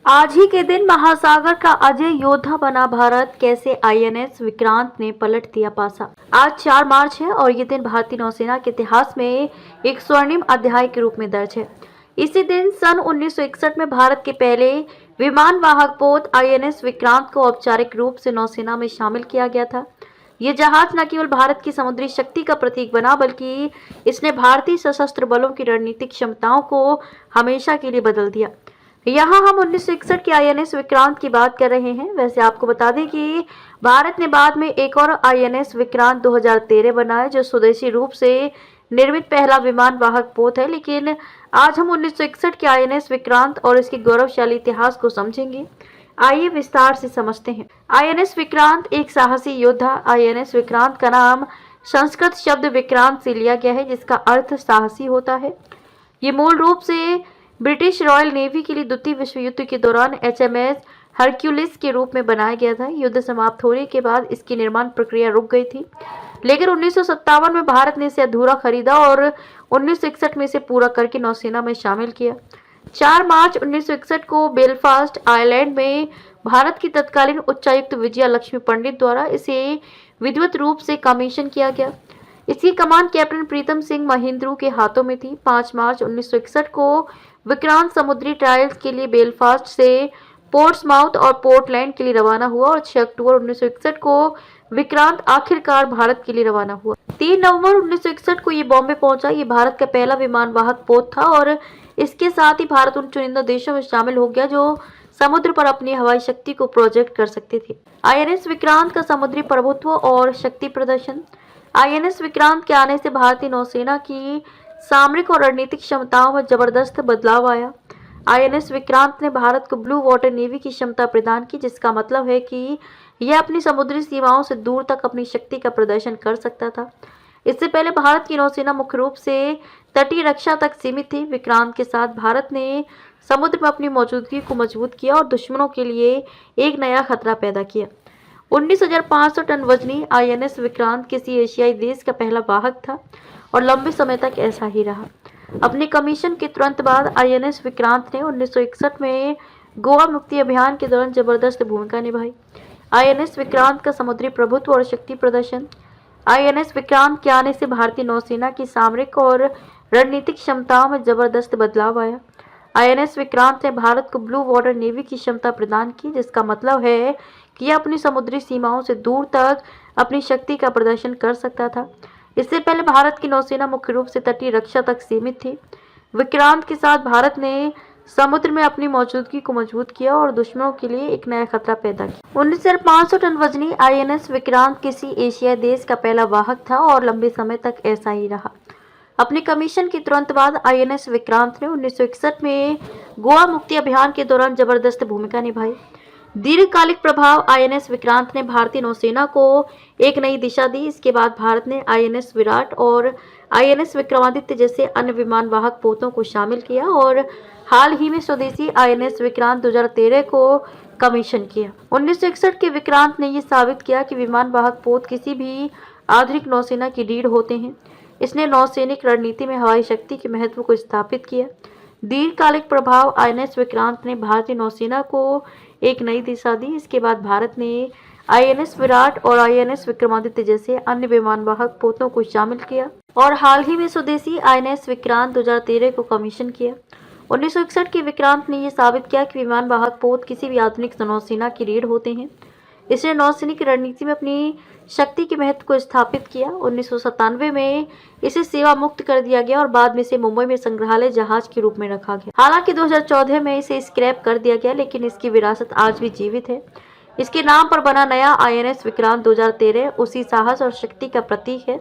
आज ही के दिन महासागर का अजय योद्धा बना भारत, कैसे आईएनएस विक्रांत ने पलट दिया पासा। आज 4 मार्च है और ये दिन भारतीय नौसेना के इतिहास में एक स्वर्णिम अध्याय के रूप में दर्ज है। इसी दिन सन 1961 में भारत के पहले विमान वाहक पोत आईएनएस विक्रांत को औपचारिक रूप से नौसेना में शामिल किया गया था। ये जहाज न केवल भारत की समुद्री शक्ति का प्रतीक बना, बल्कि इसने भारतीय सशस्त्र बलों की रणनीतिक क्षमताओं को हमेशा के लिए बदल दिया। यहाँ हम 1961 के आईएनएस विक्रांत की बात कर रहे हैं। वैसे आपको बता दें कि भारत ने बाद में एक और आईएनएस विक्रांत 2013 बनाया, जो स्वदेशी रूप से निर्मित पहला विमान वाहक पोत है। लेकिन आज हम 1961 के आईएनएस विक्रांत और इसके गौरवशाली इतिहास को समझेंगे। आइए विस्तार से समझते हैं। आईएनएस विक्रांत एक साहसी योद्धा। आईएनएस विक्रांत का नाम संस्कृत शब्द विक्रांत से लिया गया है, जिसका अर्थ साहसी होता है। ये मूल रूप से ब्रिटिश रॉयल नेवी के लिए द्वितीय विश्व युद्ध के दौरान एचएमएस हरक्यूलिस के रूप में बनाया गया था। युद्ध समाप्त होने के बाद इसकी निर्माण प्रक्रिया रुक गई थी, लेकिन 1957 में भारत ने इसे अधूरा खरीदा और 1961 में इसे पूरा करके नौसेना में शामिल किया। 4 मार्च 1961 को बेलफास्ट आयरलैंड में भारत की तत्कालीन उच्चायुक्त विजया लक्ष्मी पंडित द्वारा इसे विधिवत रूप से कमीशन किया गया। इसकी कमान कैप्टन प्रीतम सिंह महिंद्रू के हाथों में थी। 5 मार्च 1961 को विक्रांत समुद्री ट्रायल्स के लिए बेलफास्ट से पोर्ट्समाउथ और पोर्टलैंड के लिए रवाना हुआ और 6 अक्टूबर 1961 को विक्रांत आखिरकार भारत के लिए रवाना हुआ। 3 नवंबर 1961 को ये बॉम्बे पहुंचा। ये भारत का पहला विमान वाहक पोत था और इसके साथ ही भारत उन चुनिंदा देशों में शामिल हो गया जो समुद्र पर अपनी हवाई शक्ति को प्रोजेक्ट कर सकते थे। आईएनएस विक्रांत का समुद्री प्रभुत्व और शक्ति प्रदर्शन। आईएनएस विक्रांत के आने से भारतीय नौसेना की सामरिक और रणनीतिक क्षमताओं में जबरदस्त बदलाव आया। आईएनएस विक्रांत ने भारत को ब्लू वाटर नेवी की क्षमता प्रदान की, जिसका मतलब है कि यह अपनी समुद्री सीमाओं से दूर तक अपनी शक्ति का प्रदर्शन कर सकता था। इससे पहले भारत की नौसेना मुख्य रूप से तटीय रक्षा तक सीमित थी। विक्रांत के साथ भारत ने समुद्र में अपनी मौजूदगी को मजबूत किया और दुश्मनों के लिए एक नया खतरा पैदा किया। 19,500 टन वजनी आईएनएस विक्रांत किसी एशियाई देश का पहला वाहक था और लंबे समय तक ऐसा ही रहा। अपने कमीशन के तुरंत बाद आईएनएस विक्रांत ने 1961 में गोवा मुक्ति अभियान के दौरान जबरदस्त भूमिका निभाई। आईएनएस विक्रांत का समुद्री प्रभुत्व और शक्ति प्रदर्शन। आईएनएस विक्रांत के आने से भारतीय नौसेना की सामरिक और रणनीतिक क्षमताओं में जबरदस्त बदलाव आया। आईएनएस विक्रांत ने भारत को ब्लू वाटर नेवी की क्षमता प्रदान की, जिसका मतलब है कि यह अपनी समुद्री सीमाओं से दूर तक अपनी शक्ति का प्रदर्शन कर सकता था। इससे पहले भारत की नौसेना मुख्य रूप से तटीय रक्षा तक सीमित थी। विक्रांत के साथ भारत ने समुद्र में अपनी मौजूदगी को मजबूत किया और दुश्मनों के लिए एक नया खतरा पैदा किया। 19,500 टन वजनी आईएनएस विक्रांत किसी एशियाई देश का पहला वाहक था और लंबे समय तक ऐसा ही रहा। अपने कमीशन के तुरंत बाद आईएनएस विक्रांत ने 1961 में गोवा मुक्ति अभियान के दौरान जबरदस्त भूमिका निभाई। दीर्घकालिक प्रभाव। आईएनएस विक्रांत ने भारतीय नौसेना को एक नई दिशा दी। इसके बाद भारत ने आईएनएस विराट और आईएनएस विक्रमादित्य जैसे अन्य विमान वाहक पोतों को शामिल किया और हाल ही में स्वदेशी आईएनएस विक्रांत 2013 को कमीशन किया। 1961 के विक्रांत ने यह साबित किया कि विमान वाहक पोत किसी भी आधुनिक नौसेना की रीढ़ होते हैं। इसने नौसैनिक रणनीति में हवाई शक्ति के महत्व को स्थापित किया। दीर्घकालिक प्रभाव। आईएनएस विक्रांत ने भारतीय नौसेना को एक नई दिशा दी। इसके बाद भारत ने आईएनएस विराट और आईएनएस विक्रमादित्य जैसे अन्य विमान वाहक पोतों को शामिल किया और हाल ही में स्वदेशी आईएनएस विक्रांत 2013 को कमीशन किया। 1961 के विक्रांत ने यह साबित किया कि विमान वाहक पोत किसी भी आधुनिक नौसेना की रीढ़ होते हैं। इसने नौसैनिक रणनीति में अपनी शक्ति के महत्व को स्थापित किया। 1997 में इसे सेवा मुक्त कर दिया गया और बाद में इसे मुंबई में संग्रहालय जहाज के रूप में रखा गया। हालांकि 2014 में इसे स्क्रैप कर दिया गया, लेकिन इसकी विरासत आज भी जीवित है। इसके नाम पर बना नया आईएनएस विक्रांत 2013 उसी साहस और शक्ति का प्रतीक है।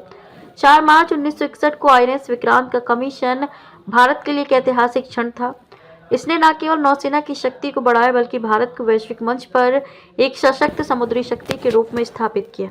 4 मार्च 1961 को आईएनएस विक्रांत का कमीशन भारत के लिए एक ऐतिहासिक क्षण था। इसने न केवल नौसेना की शक्ति को बढ़ाया, बल्कि भारत को वैश्विक मंच पर एक सशक्त समुद्री शक्ति के रूप में स्थापित किया।